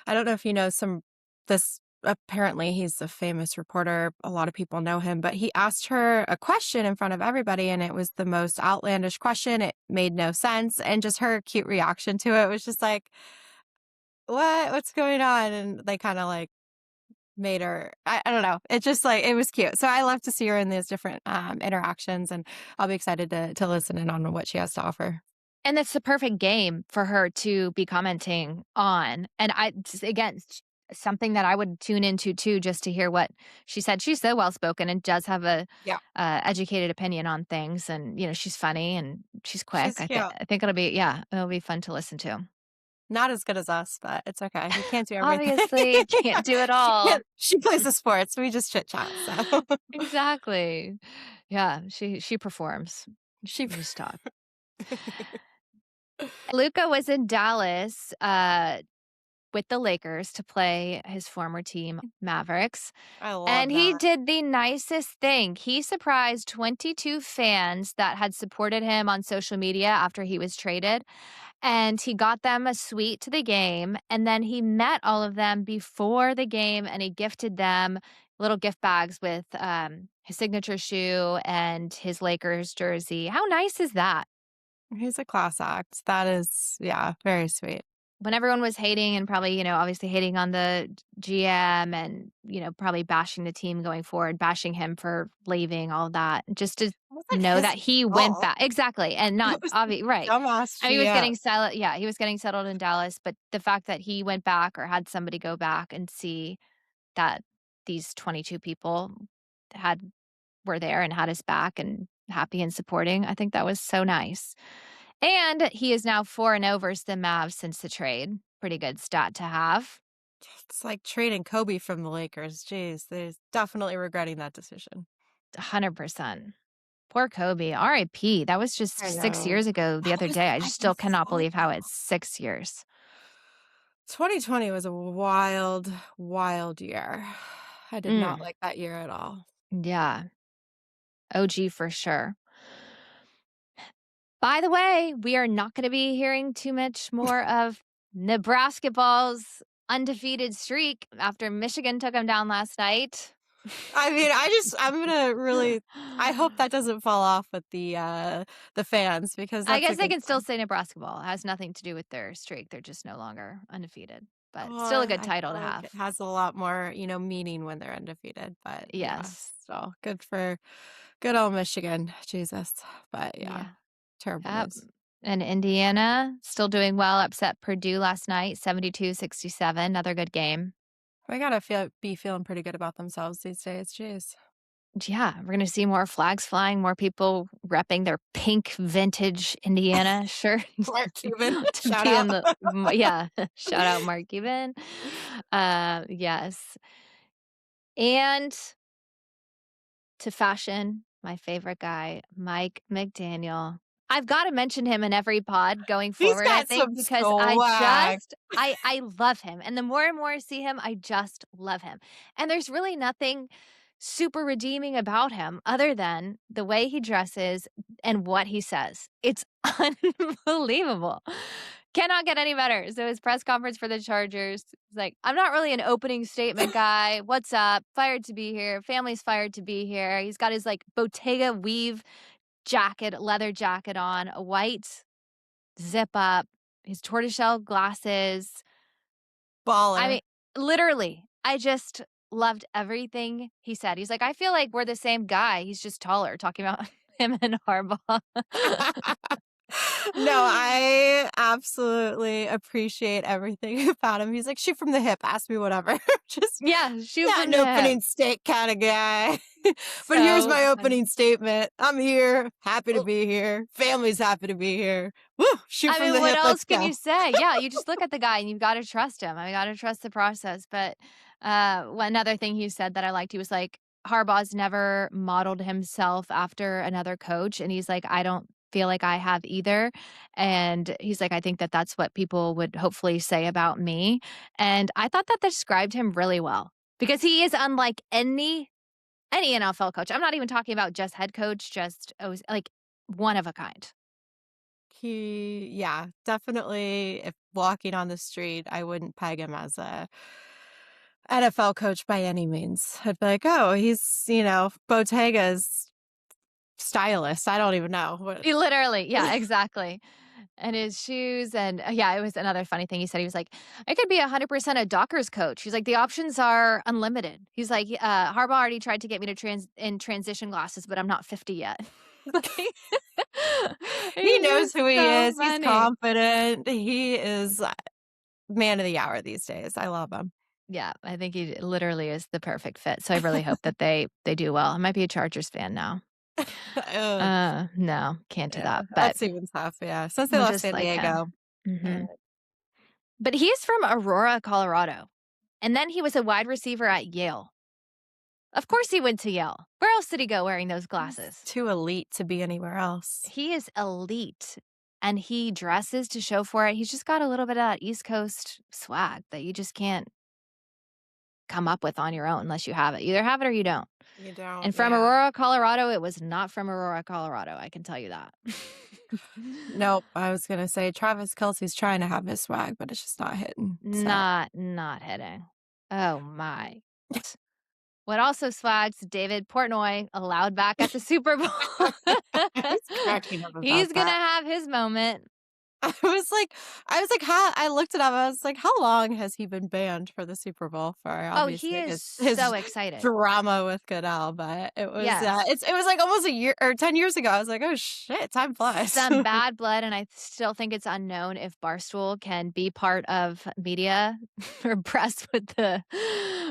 I don't know if you know this apparently he's a famous reporter. A lot of people know him, but he asked her a question in front of everybody, and it was the most outlandish question. It made no sense. And just her cute reaction to it was just like, what's going on? And they kind of like made her, I don't know. It just like, it was cute. So I love to see her in these different interactions, and I'll be excited to listen in on what she has to offer. And that's the perfect game for her to be commenting on. And again, something that I would tune into too, just to hear what she said. She's so well spoken and does have a Yeah. educated opinion on things. And she's funny and she's quick. She's I think cute. I think it'll be fun to listen to. Not as good as us, but it's okay. We can't do everything. Obviously, can't do it all. She plays the sports. We just chit chat. So Exactly. Yeah, she performs. she. We just talk. Luka was in Dallas with the Lakers to play his former team, Mavericks. I And love he that. did the nicest thing. He surprised 22 fans that had supported him on social media after he was traded. And he got them a suite to the game. And then he met all of them before the game and he gifted them little gift bags with his signature shoe and his Lakers jersey. How nice is that? He's a class act. That is, yeah, very sweet. When everyone was hating and probably, obviously hating on the GM and, probably bashing the team going forward, bashing him for leaving, all that, just to It wasn't know his that he went fault. back. Exactly. And not It was the obvious, right. dumbass I mean, he was GM. getting settled. Yeah, he was getting settled in Dallas, but the fact that he went back or had somebody go back and see that these 22 people had were there and had his back and happy and supporting, I think that was so nice. And he is now 4-0 versus the Mavs since the trade. Pretty good stat to have. It's like trading Kobe from the Lakers. Jeez, they're definitely regretting that decision. 100%. Poor Kobe. RIP. That was just I 6 know. years ago the That other was day. I just like still cannot so believe how long. it's 6 years. 2020 was a wild, wild year. I did not Mm, like that year at all. yeah. OG for sure. By the way, we are not going to be hearing too much more of Nebraska ball's undefeated streak after Michigan took them down last night. I mean, I'm gonna really, I hope that doesn't fall off with the fans, because I that's a guess they good can still sign. say Nebraska ball. It has nothing to do with their streak. They're just no longer undefeated, but still a Well, good I title feel to like it have. has a lot more, meaning when they're undefeated. But yeah, Yes. so good for good old Michigan. Jesus. But yeah, Yeah. terrible Yep. news. And Indiana still doing well, upset Purdue last night, 72-67. Another good game. They be feeling pretty good about themselves these days. Jeez. Yeah, we're going to see more flags flying, more people repping their pink vintage Indiana shirt Mark Cuban, to shout be out. in yeah, shout out Mark Cuban. Yes. And to fashion, my favorite guy, Mike McDaniel. I've got to mention him in every pod going He's forward, I got think, some because swag. I love him. And the more and more I see him, I just love him. And there's really nothing super redeeming about him other than the way he dresses and what he says. It's unbelievable. Cannot get any better. So his press conference for the Chargers, he's like, I'm not really an opening statement guy. What's up? Fired to be here. Family's fired to be here. He's got his like Bottega weave jacket, leather jacket on, a white zip up, his tortoiseshell glasses. I Baller. mean, literally, I just loved everything he said. He's like, I feel like we're the same guy. He's just taller, talking about him and Harbaugh. No, I absolutely appreciate everything about him. He's like, shoot from the hip, ask me whatever. Just Yeah, shoot not from an the hip. opening state kind of guy. But here's So my funny. opening statement. I'm here, happy to Well, be here. Family's happy to be here. Woo, shoot I from the mean, what hip, else let's can go. you say? Yeah, you just look at the guy and you've got to trust him. I mean, got to trust the process. But another thing he said that I liked, he was like, Harbaugh's never modeled himself after another coach. And he's like, I don't feel like I have either. And he's like, I think that that's what people would hopefully say about me. And I thought that described him really well because he is unlike any NFL coach. I'm not even talking about just head coach, just like one of a kind. Yeah, definitely. If walking on the street, I wouldn't peg him NFL coach by any means. I'd be like, oh, he's, Bottega's stylist. I don't even know. What. He literally, yeah, exactly. And his shoes and yeah, it was another funny thing he said. He was like, "I could be 100% a Dockers coach." He's like, "The options are unlimited." He's like, "Harbaugh already tried to get me to transition glasses, but I'm not 50 yet." Like, He he's knows just who he so is. He's funny. confident. He is man of the hour these days. I love him. Yeah, I think he literally is the perfect fit. So I really hope that they do well. I might be a Chargers fan now. Ugh, No, can't do yeah, that, but that's even tough. Yeah, since they I lost just San like him. Diego. Uh, Mhm. But he's from Aurora, Colorado, and then he was a wide receiver at Yale. Of course he went to Yale. Where else did he go wearing those he's glasses? too elite to be anywhere else. He is elite, and he dresses to show for it. He's just got a little bit of that East Coast swag that you just can't come up with on your own unless you have it. You either have it or you don't. You don't, And from yeah. Aurora, Colorado, it was not from Aurora, Colorado, I can tell you that. Nope. I was gonna say Travis Kelce's trying to have his swag, but it's just not hitting. So Not hitting. Oh my. What also swags David Portnoy allowed back at the Super Bowl. I was cracking up about He's gonna that. have his moment. I was like, how I looked it up. I was like, how long has he been banned for the Super Bowl for? Oh, he Obviously, is his so excited. drama with Goodell, but it was Yes. it was like almost a year or 10 years ago. I was like, oh shit, time flies. Some bad blood, and I still think it's unknown if Barstool can be part of media or press with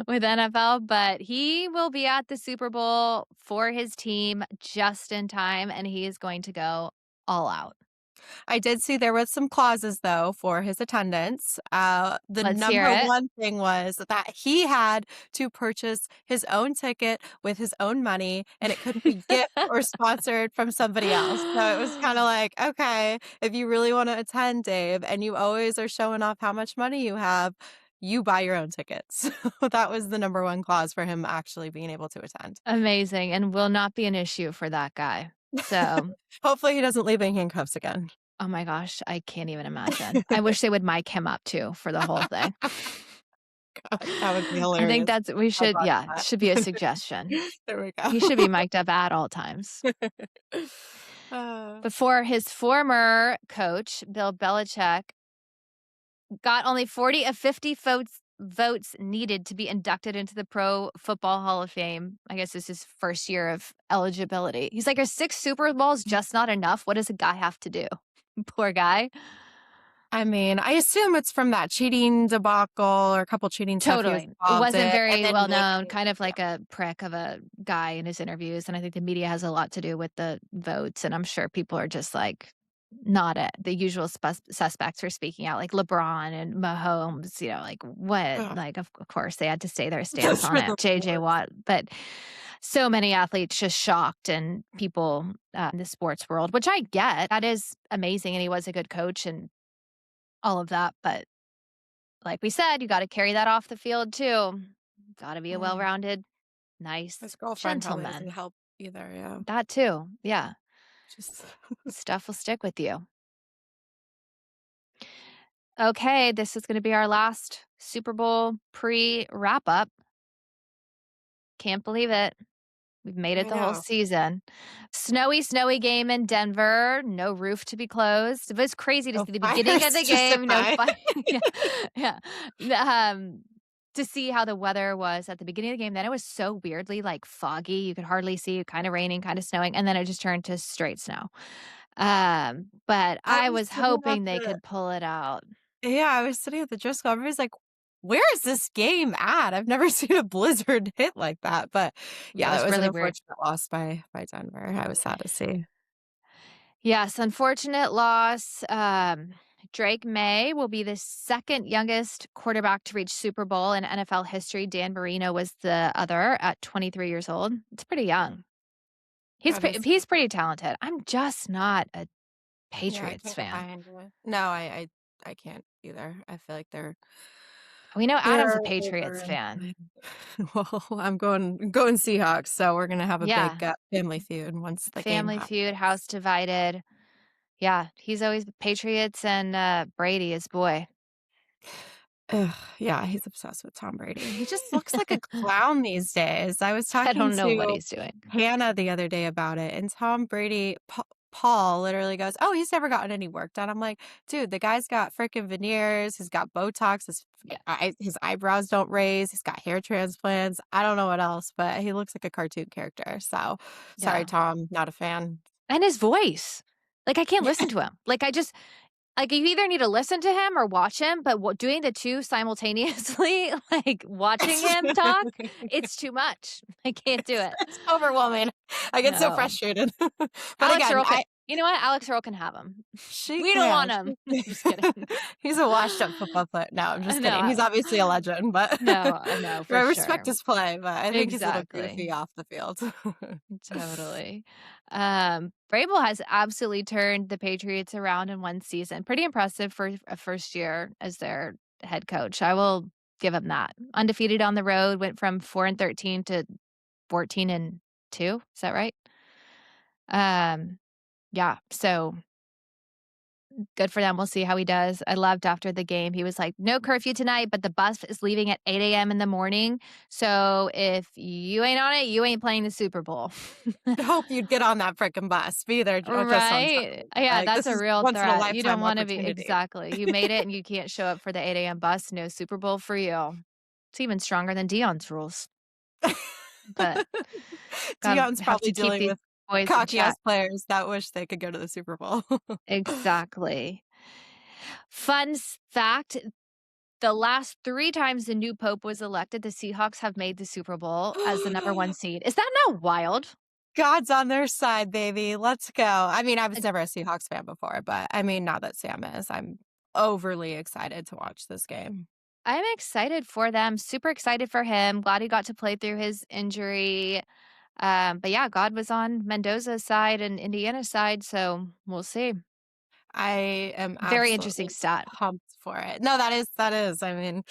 NFL, but he will be at the Super Bowl for his team just in time, and he is going to go all out. I did see there was some clauses though for his attendance. The Let's hear number it. one thing was that he had to purchase his own ticket with his own money, and it couldn't be gift or sponsored from somebody else. So it was kind of like, okay, if you really want to attend, Dave, and you always are showing off how much money you have, you buy your own tickets. That was the number one clause for him actually being able to attend. Amazing, and will not be an issue for that guy. So, Hopefully, he doesn't leave in handcuffs again. oh my gosh, I can't even imagine. I wish they would mic him up too for the whole thing. God, that would be I think hilarious. that's we How should about yeah, that? should be a suggestion. There we He should be go. mic'd up at all times. Uh, Before his former coach, Bill Belichick, got only 40 of 50 votes needed to be inducted into the Pro Football Hall of Fame. I guess this is his first year of eligibility. He's like, are 6 Super Bowls just not enough? What does a guy have to do? Poor guy. I mean, I assume it's from that cheating debacle or a couple cheating stuff he was Totally. It involved wasn't in, and very then well maybe known, kind of yeah. like a prick of a guy in his interviews. And I think the media has a lot to do with the votes. And I'm sure people are just like not the usual suspects for speaking out, like LeBron and Mahomes, like what? Ugh, Like, of course, they had to say their stance those on were it. the JJ worst. Watt. But so many athletes just shocked and people in the sports world, which I get. That is amazing. And he was a good coach and all of that. But like we said, you got to carry that off the field too. Got to be a Mm, well-rounded, nice his girlfriend probably doesn't gentleman. help either, yeah. That too. Yeah. Just Stuff will stick with you. Okay, this is going to be our last Super Bowl pre-wrap up. Can't believe it. We've made it I the whole know. season. Snowy game in Denver. No roof to be closed. It was crazy to No see the beginning of fires, the just a game. No fire. fire. Yeah. To see how the weather was at the beginning of the game. Then it was so weirdly like foggy. You could hardly see, kind of raining, kind of snowing, and then it just turned to straight snow. But I I was was sitting at hoping they the could pull it out. Yeah, I was sitting at the Driscoll. Everybody's like, "Where is this game at? I've never seen a blizzard hit like that." But Yeah, yeah, it was that was an really weird. unfortunate loss by Denver. I was sad to see. Yes, unfortunate loss. Drake May will be the second youngest quarterback to reach Super Bowl in NFL history. Dan Marino was the other at 23 years old. It's pretty young. That is, He's pretty talented. I'm just not a yeah, I Patriots can't get fan. behind it. No, I can't either. I feel like We know Adam's a they're Patriots over. fan. Well, I'm going Seahawks, so we're gonna have a Yeah, big family feud once the game family feud, happens. house divided. Yeah, he's always Patriots and Brady, his boy. Ugh, yeah, he's obsessed with Tom Brady. He just looks like a clown these days. I was I talking don't know what to he's doing. Hannah the other day about it, and Tom Brady, Paul literally goes, "Oh, he's never gotten any work done." I'm like, dude, the guy's got freaking veneers. He's got Botox. Yeah. His eyebrows don't raise. He's got hair transplants. I don't know what else, but he looks like a cartoon character. So sorry, Yeah. Tom, not a fan. And his voice. Like, I can't listen to him. Like, you either need to listen to him or watch him, but doing the 2 simultaneously, like, watching him talk, it's too much. I can't do it. It's overwhelming. I get so No. frustrated. But Alex again, Earl can you know what? Alex Earl can have him. she We don't want can. him. Just kidding. He's a washed up football player. No, I'm just No, kidding. He's obviously a legend, but no, I for respect sure. his play, but I think he's a little Exactly. goofy off the field. Totally. Vrabel has absolutely turned the Patriots around in 1 season. Pretty impressive for a first year as their head coach. I will give him that. Undefeated on the road, went from 4-13 to 14-2. Is that right? Yeah, so good for them. We'll see how he does. I loved after the game, he was like, "No curfew tonight, but the bus is leaving at 8 a.m. in the morning. So if you ain't on it, you ain't playing the Super Bowl." I hope you'd get on that frickin' bus. Be there just on Right? time. Yeah, Like, that's this a is real once in a threat. You don't lifetime wanna be opportunity. exactly. You made it and you can't show up for the 8 a.m. bus, no Super Bowl for you. It's even stronger than Dion's rules. But gotta Dion's have probably to keep dealing these with boys in cocky ass check. players that wish they could go to the Super Bowl. Exactly. Fun fact, the last 3 times the new pope was elected, the Seahawks have made the Super Bowl as the number 1 seed. Is that not wild? God's on their side, baby. Let's go. I mean, I was Like, never a Seahawks fan before, but I mean, now that Sam is, I'm overly excited to watch this game. I'm excited for them, super excited for him, glad he got to play through his injury. But yeah, God was on Mendoza's side and Indiana's side, so we'll see. I am Very interesting absolutely stat. pumped for it. No, that is. I mean,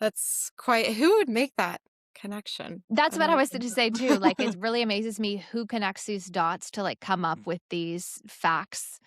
that's quite who would make that connection? That's I what I don't was even to say too. Like, know. it really amazes me who connects these dots to like come up with these facts.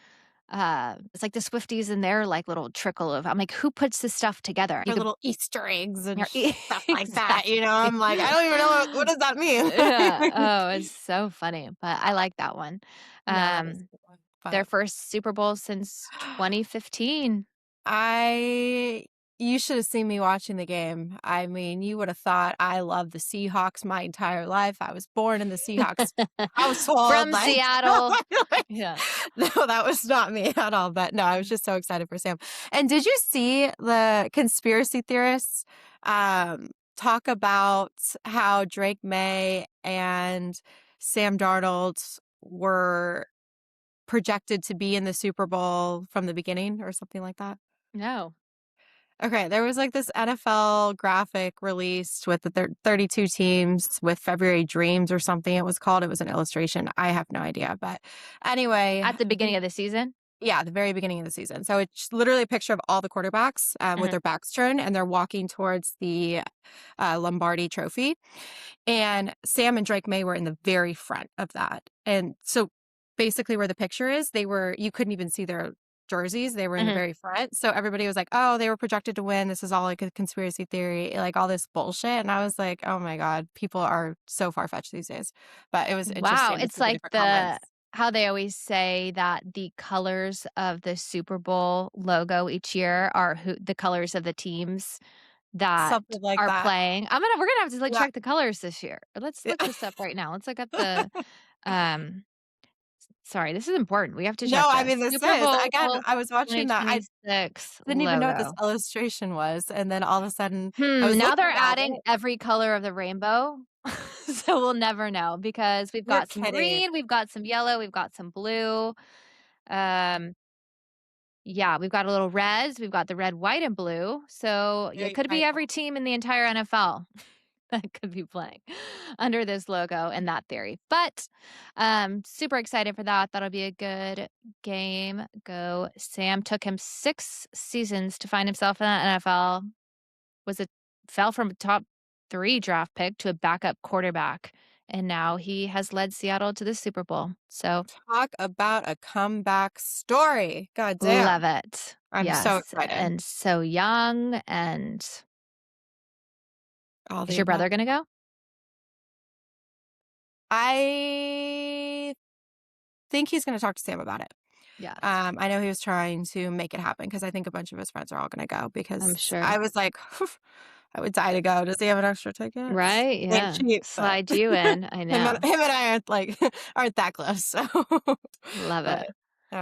It's like the Swifties and their like little trickle of I'm like, who puts this stuff together? You Their could little Easter eggs and you're stuff like that, you know? exactly. I'm like, I don't even know what does that mean? Yeah. Oh, it's so funny, but I like that one. No, that is Um, a good one. their But first Super Bowl since 2015. I you should have seen me watching the game. I mean, you would have thought I love the Seahawks my entire life. I was born in the Seahawks household. From Like, Seattle. like, Yeah. no, that was not me at all. But no, I was just so excited for Sam. And did you see the conspiracy theorists talk about how Drake May and Sam Darnold were projected to be in the Super Bowl from the beginning or something like that? No. Okay, there was like this NFL graphic released with the 32 teams with February Dreams or something it was called. It was an illustration. I have no idea. But anyway, At the beginning of the season? yeah, the very beginning of the season. So it's literally a picture of all the quarterbacks with Mhm. their backs turned and they're walking towards the Lombardi trophy. And Sam and Drake May were in the very front of that. And so basically where the picture is, you couldn't even see their jerseys. They were in the Mhm. very front. So everybody was like, oh, they were projected to win. This is all like a conspiracy theory, like all this bullshit. And I was like, oh my God, people are so far fetched these days. But it was Wow, interesting to it's see the like different comments. how they always say that the colors of the Super Bowl logo each year are the colors of the teams that Something like are that. playing. We're gonna have to like Yeah. check the colors this year. Let's look this up right now. Let's look up the um sorry, this is important. We have to No, check I this. mean, this Super is Bowl again, I was watching that. I 2026 didn't even know what this logo. illustration was. And then all of a sudden I was Now they're looking at adding it. every color of the rainbow. So we'll never know because we've You're got some kidding. green, we've got some yellow, we've got some blue. Um, yeah, we've got a little reds, we've got the red, white, and blue. So yeah, it Very could be every colorful. team in the entire NFL that could be playing under this logo and that theory. But super excited for that. That'll be a good game. Go Sam. Took him 6 seasons to find himself in the NFL. Fell from a top 3 draft pick to a backup quarterback, and now he has led Seattle to the Super Bowl. So, Talk about a comeback story. God love damn. it. I'm so Yes, excited. and so young, and All is the your above. brother gonna go? I think he's gonna talk to Sam about it. Yes, I know he was trying to make it happen because I think a bunch of his friends are all gonna go I'm because sure. I was like, I would die to go. Does he have an extra ticket? Right? Ain't Yeah. cheap, but Slide you in. I know. him and I aren't like aren't that close. So, Love it. but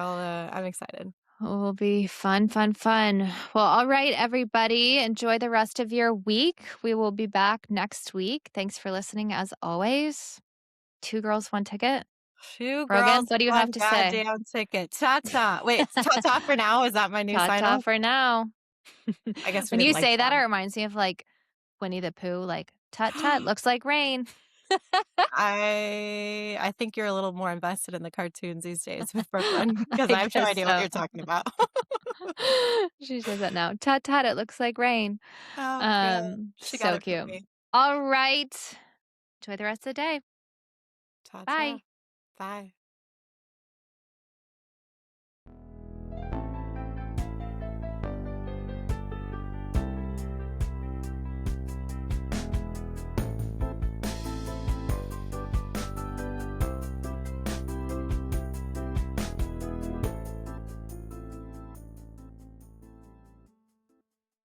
I'm excited. Will be fun, fun, fun. Well, all right, everybody. Enjoy the rest of your week. We will be back next week. Thanks for listening as always. Two girls, one ticket. Two Brogan, girls, what do you have one to say? goddamn ticket. Ta ta. Wait, ta ta for now. Is that my new Ta sign ta off? for now. I guess we When didn't you like say that, it song. reminds me of like Winnie the Pooh, like, tut tut, looks like rain. I think you're a little more invested in the cartoons these days with Brooklyn because I I have no guess idea what so. you're talking about. She says that now. Tut tut, it looks like rain. Oh, good. She got So it from cute. me. All right. Enjoy the rest of the day. Ta ta. Bye. Bye.